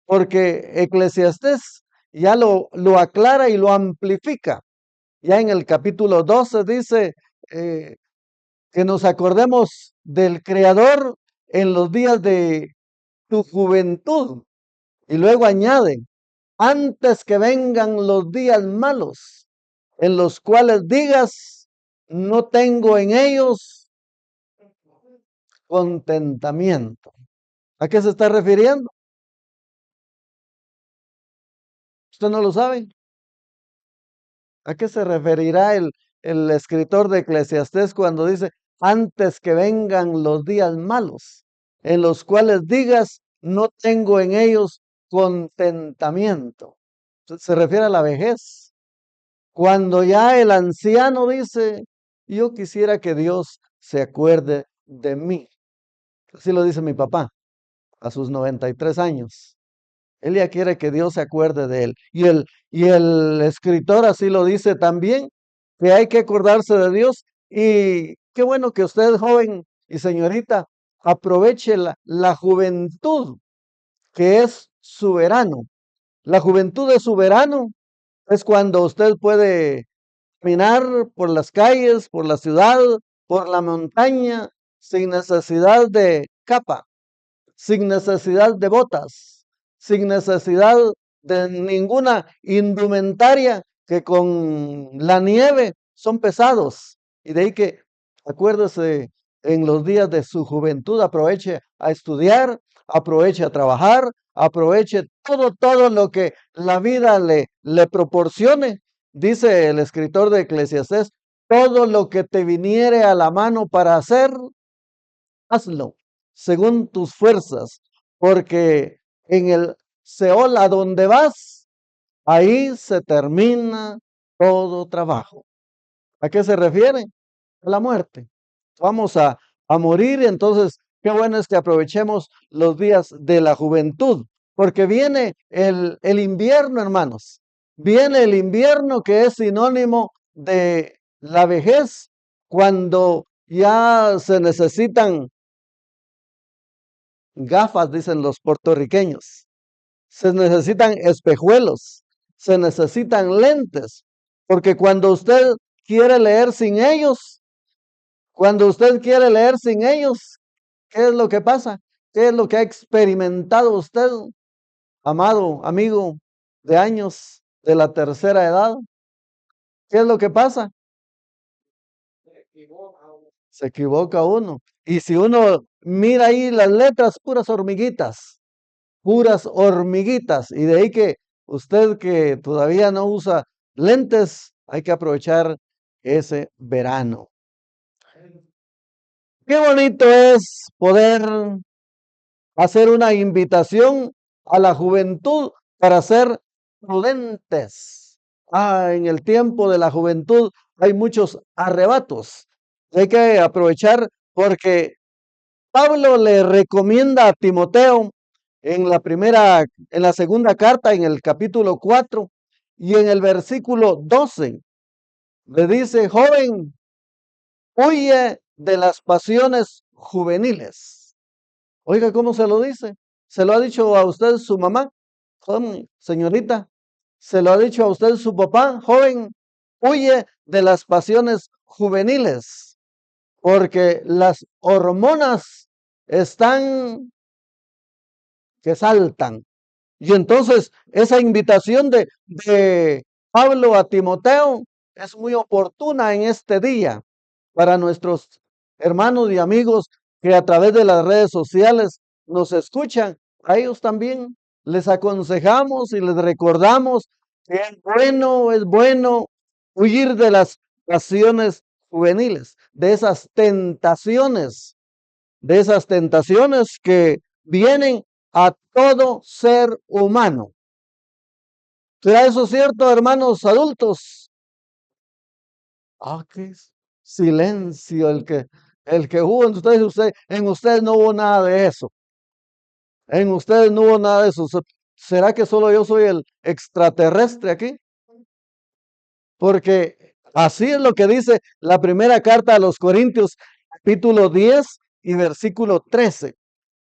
porque Eclesiastés ya lo aclara y lo amplifica. Ya en el capítulo 12 dice eh, que nos acordemos del Creador en los días de tu juventud. Y luego añade, antes que vengan los días malos, en los cuales digas, no tengo en ellos contentamiento. ¿A qué se está refiriendo? ¿Usted no lo sabe? ¿A qué se referirá el escritor de Eclesiastés cuando dice, antes que vengan los días malos, en los cuales digas, no tengo en ellos contentamiento? Se refiere a la vejez. Cuando ya el anciano dice, yo quisiera que Dios se acuerde de mí. Así lo dice mi papá a sus 93 años. Él ya quiere que Dios se acuerde de él. Y el escritor así lo dice también, que hay que acordarse de Dios. Y qué bueno que usted, joven y señorita, aproveche la juventud, que es su verano. La juventud de su verano es cuando usted puede caminar por las calles, por la ciudad, por la montaña, sin necesidad de capa, sin necesidad de botas, sin necesidad de ninguna indumentaria que con la nieve son pesados. Y de ahí que, acuérdese, en los días de su juventud, aproveche a estudiar, aproveche a trabajar, aproveche todo lo que la vida le proporcione. Dice el escritor de Eclesiastés, todo lo que te viniere a la mano para hacer, hazlo según tus fuerzas, porque en el Seol a donde vas, ahí se termina todo trabajo. ¿A qué se refiere? A la muerte. Vamos a morir, entonces qué bueno es que aprovechemos los días de la juventud, porque viene el invierno, hermanos. Viene el invierno que es sinónimo de la vejez, cuando ya se necesitan gafas, dicen los puertorriqueños. Se necesitan espejuelos, se necesitan lentes, porque cuando usted quiere leer sin ellos, cuando usted quiere leer sin ellos, ¿qué es lo que pasa? ¿Qué es lo que ha experimentado usted, amado amigo de años de la tercera edad? ¿Qué es lo que pasa? Se equivoca uno. Y si uno mira ahí las letras, puras hormiguitas. Y de ahí que usted que todavía no usa lentes, hay que aprovechar ese verano. Qué bonito es poder hacer una invitación a la juventud para ser prudentes. En el tiempo de la juventud hay muchos arrebatos. Hay que aprovechar porque Pablo le recomienda a Timoteo en la segunda carta, en el capítulo 4 y en el versículo 12, le dice, joven, huye de las pasiones juveniles. Oiga, ¿cómo se lo dice? ¿Se lo ha dicho a usted su mamá? Joven, señorita, ¿se lo ha dicho a usted su papá? Joven, huye de las pasiones juveniles, porque las hormonas están que saltan. Y entonces esa invitación de Pablo a Timoteo es muy oportuna en este día para nuestros hermanos y amigos que a través de las redes sociales nos escuchan. A ellos también les aconsejamos y les recordamos que es bueno huir de las pasiones juveniles, de esas tentaciones que vienen a todo ser humano. ¿Será eso cierto, hermanos adultos? Qué silencio el que hubo en ustedes no hubo nada de eso. En ustedes no hubo nada de eso. ¿Será que solo yo soy el extraterrestre aquí? Porque así es lo que dice la primera carta a los Corintios, capítulo 10 y versículo 13.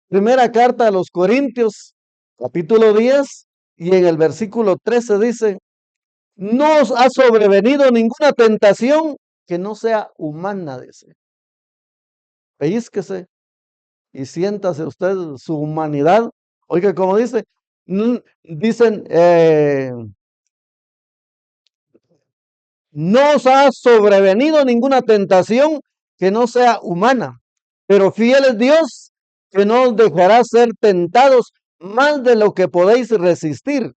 Primera carta a los Corintios, capítulo 10 y en el versículo 13 dice, no os ha sobrevenido ninguna tentación que no sea humana, dice. Pellízquese y siéntase usted su humanidad. Oiga, como dice, dicen, no os ha sobrevenido ninguna tentación que no sea humana, pero fiel es Dios que no os dejará ser tentados más de lo que podéis resistir,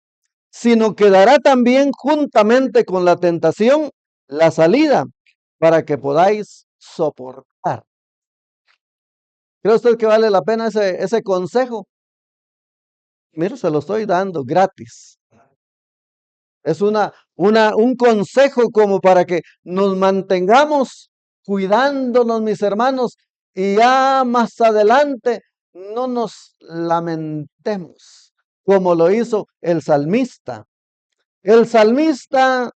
sino que dará también juntamente con la tentación la salida para que podáis soportar. ¿Cree usted que vale la pena ese consejo? Mire, se lo estoy dando gratis. Es un consejo como para que nos mantengamos cuidándonos, mis hermanos, y ya más adelante no nos lamentemos, como lo hizo el salmista. El salmista,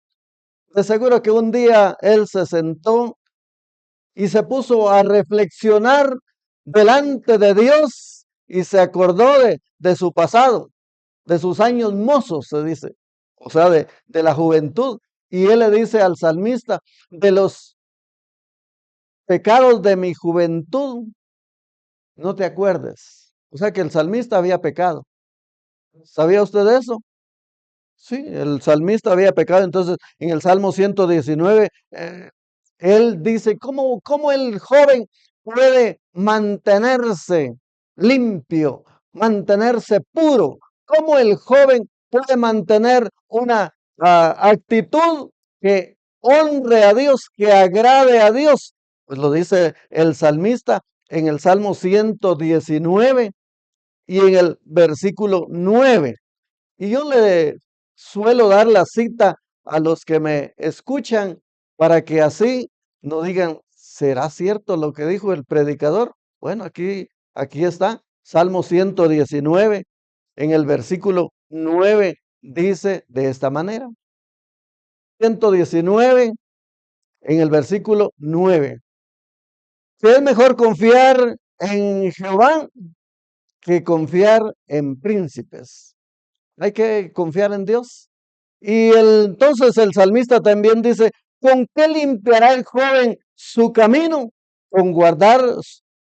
de seguro que un día él se sentó y se puso a reflexionar delante de Dios y se acordó de su pasado, de sus años mozos, se dice, o sea, de la juventud. Y él le dice al salmista, de los pecados de mi juventud, no te acuerdes. O sea que el salmista había pecado. ¿Sabía usted eso? Sí, el salmista había pecado. Entonces, en el Salmo 119, él dice, ¿cómo el joven puede mantenerse limpio, mantenerse puro? ¿Cómo el joven puede mantener una actitud que honre a Dios, que agrade a Dios? Pues lo dice el salmista en el Salmo 119 y en el versículo 9. Y yo le suelo dar la cita a los que me escuchan para que así no digan, ¿será cierto lo que dijo el predicador? Bueno, aquí está, Salmo 119, en el versículo 9, dice de esta manera. 119, en el versículo 9. Que es mejor confiar en Jehová que confiar en príncipes. Hay que confiar en Dios. Y entonces el salmista también dice, ¿con qué limpiará el joven su camino? Con guardar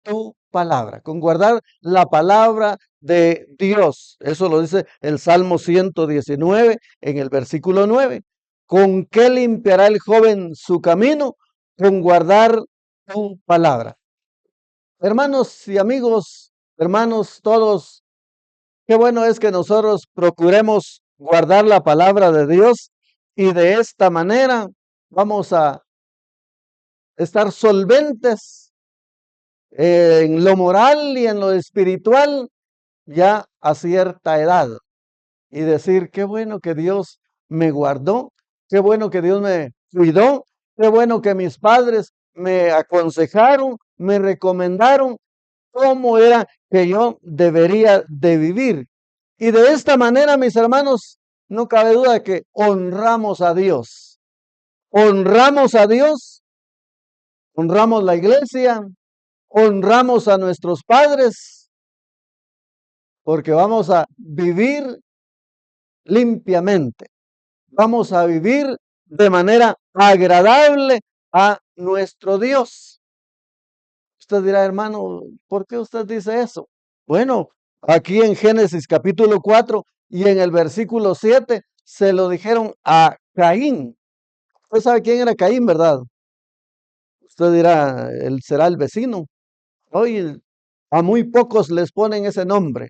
tu palabra, con guardar la palabra de Dios. Eso lo dice el Salmo 119 en el versículo 9. ¿Con qué limpiará el joven su camino? Con guardar tu palabra. Hermanos y amigos, hermanos todos, qué bueno es que nosotros procuremos guardar la palabra de Dios y de esta manera vamos a estar solventes en lo moral y en lo espiritual ya a cierta edad y decir, qué bueno que Dios me guardó, qué bueno que Dios me cuidó, qué bueno que mis padres me aconsejaron, me recomendaron cómo era que yo debería de vivir. Y de esta manera, mis hermanos, no cabe duda que honramos a Dios. Honramos a Dios, honramos la iglesia, honramos a nuestros padres, porque vamos a vivir limpiamente. Vamos a vivir de manera agradable a nuestro Dios. Usted dirá, hermano, ¿por qué usted dice eso? Bueno, aquí en Génesis capítulo 4 y en el versículo 7 se lo dijeron a Caín. Usted sabe quién era Caín, ¿verdad? Usted dirá, él será el vecino. Hoy a muy pocos les ponen ese nombre,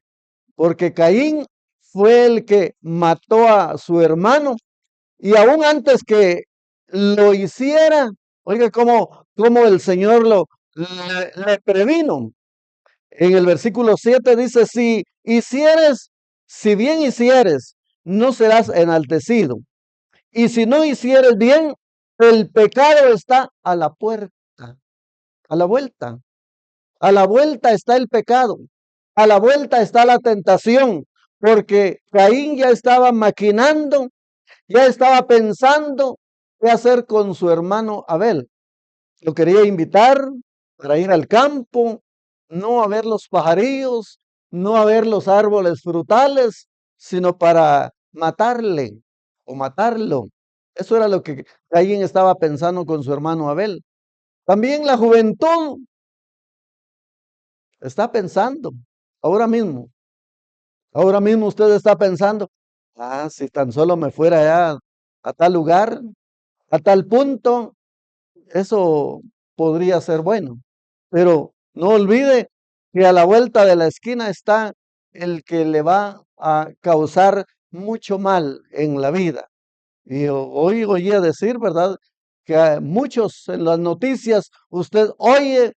porque Caín fue el que mató a su hermano y aún antes que lo hiciera, oiga cómo el Señor le previno. En el versículo 7 dice, si bien hicieres, no serás enaltecido. Y si no hicieres bien, el pecado está a la puerta, a la vuelta. A la vuelta está el pecado. A la vuelta está la tentación. Porque Caín ya estaba maquinando, ya estaba pensando qué hacer con su hermano Abel. Lo quería invitar para ir al campo, no a ver los pajarillos, no a ver los árboles frutales, sino para matarle o matarlo. Eso era lo que Caín estaba pensando con su hermano Abel. También la juventud está pensando, ahora mismo, ahora mismo usted está pensando, si tan solo me fuera ya a tal lugar, a tal punto, eso podría ser bueno. Pero no olvide que a la vuelta de la esquina está el que le va a causar mucho mal en la vida. Y hoy oía decir, ¿verdad? Que a muchos en las noticias usted oye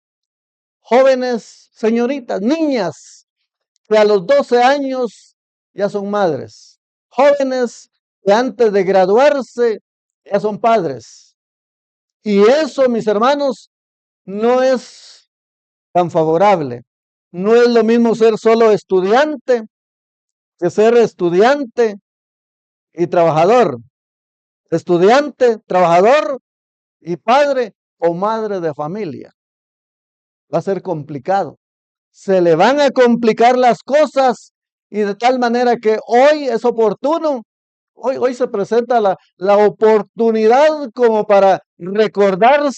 jóvenes, señoritas, niñas, que a los 12 años ya son madres. Jóvenes que antes de graduarse ya son padres. Y eso, mis hermanos, no es tan favorable. No es lo mismo ser solo estudiante que ser estudiante y trabajador. Estudiante, trabajador y padre o madre de familia. Va a ser complicado. Se le van a complicar las cosas y de tal manera que hoy es oportuno. Hoy se presenta la oportunidad como para recordarle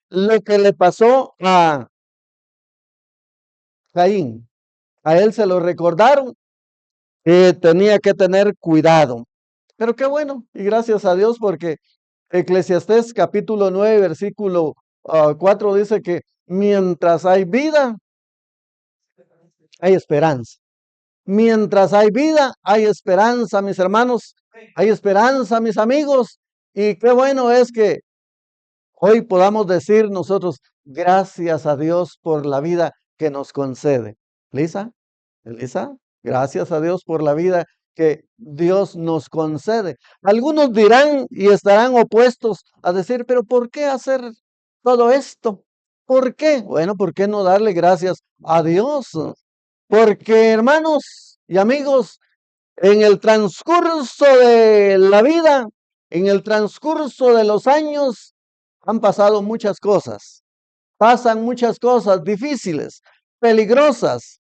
lo que le pasó a Caín. A él se lo recordaron que tenía que tener cuidado. Pero qué bueno, y gracias a Dios porque Eclesiastés capítulo 9 versículo 4 dice que mientras hay vida, hay esperanza. Mientras hay vida, hay esperanza, mis hermanos, hay esperanza, mis amigos. Y qué bueno es que hoy podamos decir nosotros, gracias a Dios por la vida que nos concede. Lisa, Elisa, gracias a Dios por la vida que Dios nos concede. Algunos dirán y estarán opuestos a decir, pero ¿por qué hacer todo esto? ¿Por qué? Bueno, ¿por qué no darle gracias a Dios? Porque hermanos y amigos, en el transcurso de la vida, en el transcurso de los años, han pasado muchas cosas. Pasan muchas cosas difíciles, peligrosas,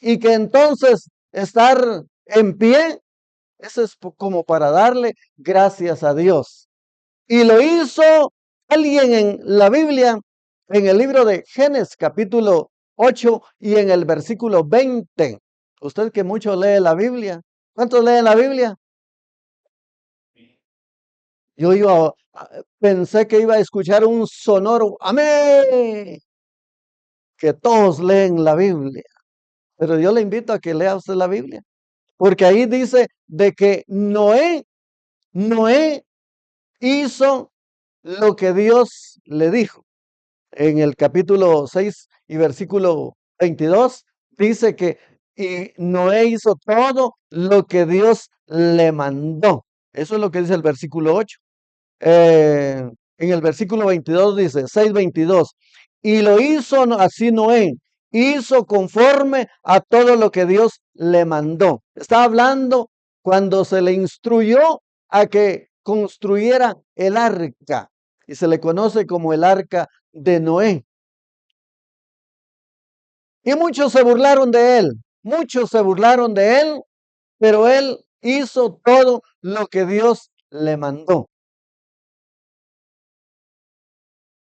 y que entonces estar en pie, eso es como para darle gracias a Dios. Y lo hizo alguien en la Biblia, en el libro de Génesis capítulo 8 y en el versículo 20. Usted que mucho lee la Biblia. ¿Cuántos leen la Biblia? Pensé que iba a escuchar un sonoro amén, que todos leen la Biblia. Pero yo le invito a que lea usted la Biblia. Porque ahí dice de que Noé hizo lo que Dios le dijo. En el capítulo 6 y versículo 22 dice que y Noé hizo todo lo que Dios le mandó. Eso es lo que dice el versículo 8. En el versículo 22 dice, 6:22, y lo hizo así Noé, hizo conforme a todo lo que Dios le mandó. Está hablando cuando se le instruyó a que construyera el arca, y se le conoce como el arca de Noé. Y muchos se burlaron de él, muchos se burlaron de él, pero él hizo todo lo que Dios le mandó.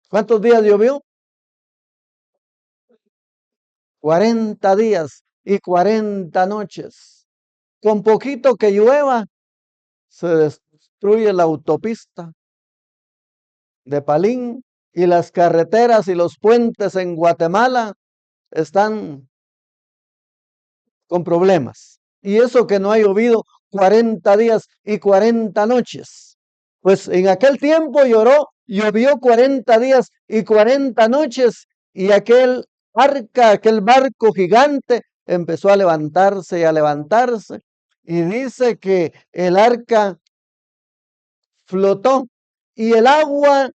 ¿Cuántos días llovió? 40 días y 40 noches. Con poquito que llueva, se destruye la autopista de Palín y las carreteras y los puentes en Guatemala están con problemas. Y eso que no ha llovido 40 días y 40 noches. Pues en aquel tiempo llovió 40 días y 40 noches y aquel arca, aquel barco gigante empezó a levantarse y a levantarse. Y dice que el arca flotó y el agua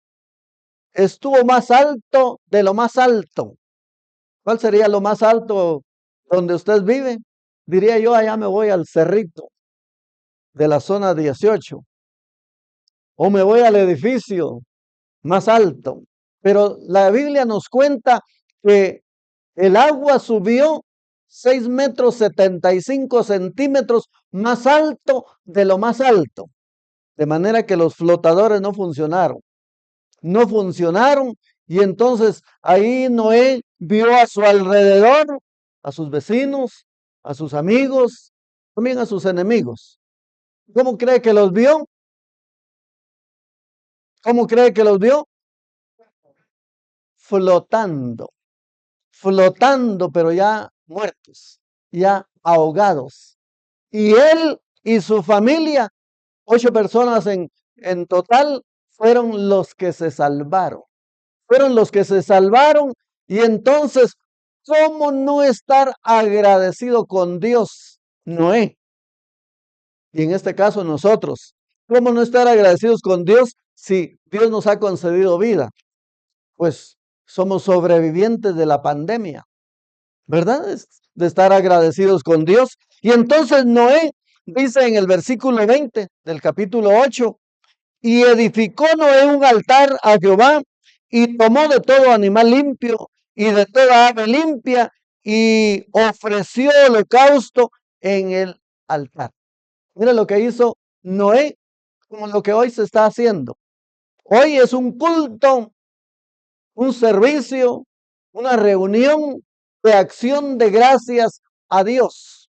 estuvo más alto de lo más alto. ¿Cuál sería lo más alto donde usted vive? Diría yo, allá me voy al cerrito de la zona 18 o me voy al edificio más alto. Pero la Biblia nos cuenta que el agua subió 6 metros 75 centímetros más alto de lo más alto. De manera que los flotadores no funcionaron. No funcionaron. Y entonces ahí Noé vio a su alrededor, a sus vecinos, a sus amigos, también a sus enemigos. ¿Cómo cree que los vio? ¿Cómo cree que los vio? Flotando, flotando, pero ya muertos, ya ahogados. Y él y su familia, 8 personas en total, fueron los que se salvaron. Fueron los que se salvaron. Y entonces, ¿cómo no estar agradecido con Dios, Noé? Y en este caso nosotros, ¿cómo no estar agradecidos con Dios si Dios nos ha concedido vida? Pues somos sobrevivientes de la pandemia, ¿verdad? Es de estar agradecidos con Dios. Y entonces Noé dice en el versículo 20 del capítulo 8, y edificó Noé un altar a Jehová y tomó de todo animal limpio y de toda ave limpia y ofreció holocausto en el altar. Mira lo que hizo Noé, como lo que hoy se está haciendo. Hoy es un culto, un servicio, una reunión de acción de gracias a Dios.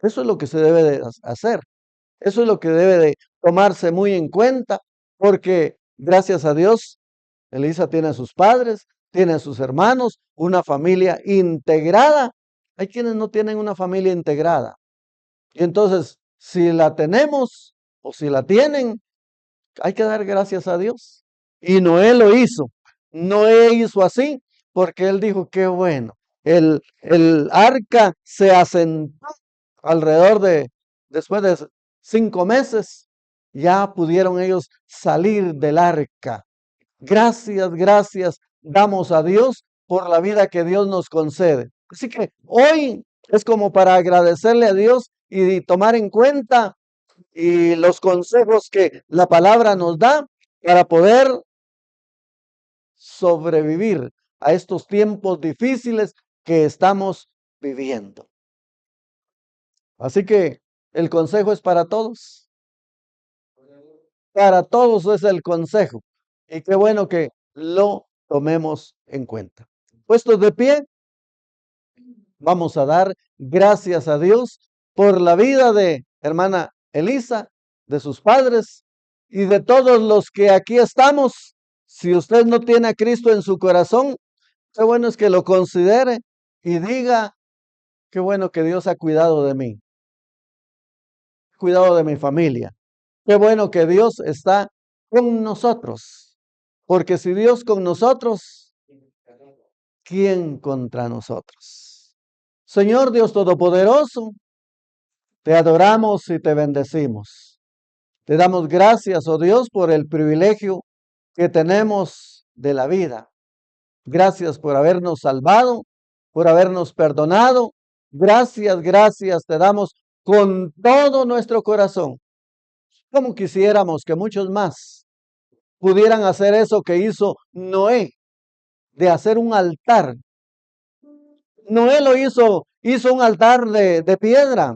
Eso es lo que se debe de hacer. Eso es lo que debe de tomarse muy en cuenta, porque gracias a Dios, Elisa tiene a sus padres, tiene a sus hermanos, una familia integrada. Hay quienes no tienen una familia integrada. Y entonces, si la tenemos o si la tienen, hay que dar gracias a Dios. Y Noé lo hizo. Noé hizo así porque él dijo, qué bueno. El arca se asentó alrededor después de 5 meses, ya pudieron ellos salir del arca. Gracias, gracias damos a Dios por la vida que Dios nos concede. Así que hoy es como para agradecerle a Dios y tomar en cuenta y los consejos que la palabra nos da para poder sobrevivir a estos tiempos difíciles que estamos viviendo. Así que el consejo es para todos. Para todos es el consejo. Y qué bueno que lo tomemos en cuenta. Puestos de pie, vamos a dar gracias a Dios por la vida de hermana Elisa, de sus padres y de todos los que aquí estamos. Si usted no tiene a Cristo en su corazón, qué bueno es que lo considere y diga, qué bueno que Dios ha cuidado de mí, cuidado de mi familia. Qué bueno que Dios está con nosotros. Porque si Dios con nosotros, ¿quién contra nosotros? Señor Dios Todopoderoso, te adoramos y te bendecimos. Te damos gracias, oh Dios, por el privilegio que tenemos de la vida. Gracias por habernos salvado, por habernos perdonado. Gracias, gracias te damos con todo nuestro corazón. Como quisiéramos que muchos más pudieran hacer eso que hizo Noé, de hacer un altar. Noé lo hizo un altar de piedra.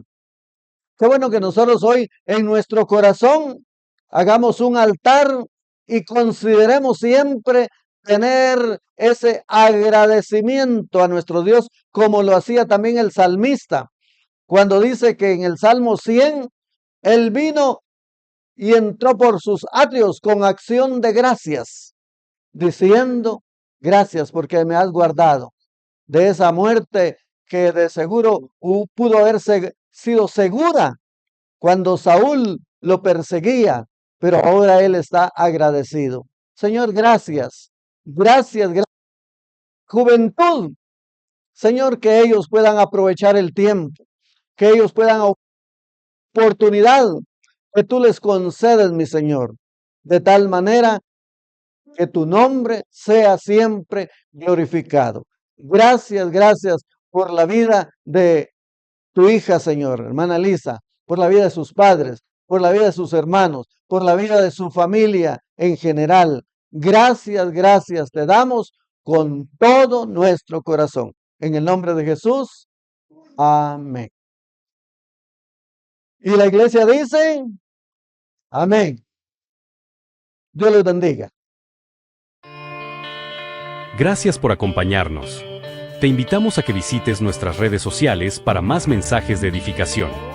Qué bueno que nosotros hoy en nuestro corazón hagamos un altar y consideremos siempre tener ese agradecimiento a nuestro Dios, como lo hacía también el salmista, cuando dice que en el Salmo 100, él vino y entró por sus atrios con acción de gracias, diciendo, gracias porque me has guardado de esa muerte que de seguro pudo haberse sido segura cuando Saúl lo perseguía, pero ahora él está agradecido. Señor, gracias, gracias, gracias. Juventud, Señor, que ellos puedan aprovechar el tiempo, que ellos puedan oportunidad que tú les concedes, mi Señor, de tal manera que tu nombre sea siempre glorificado. Gracias, gracias por la vida de tu hija, Señor, hermana Lisa, por la vida de sus padres, por la vida de sus hermanos, por la vida de su familia en general. Gracias, gracias te damos con todo nuestro corazón. En el nombre de Jesús. Amén. Y la iglesia dice, amén. Dios les bendiga. Gracias por acompañarnos. Te invitamos a que visites nuestras redes sociales para más mensajes de edificación.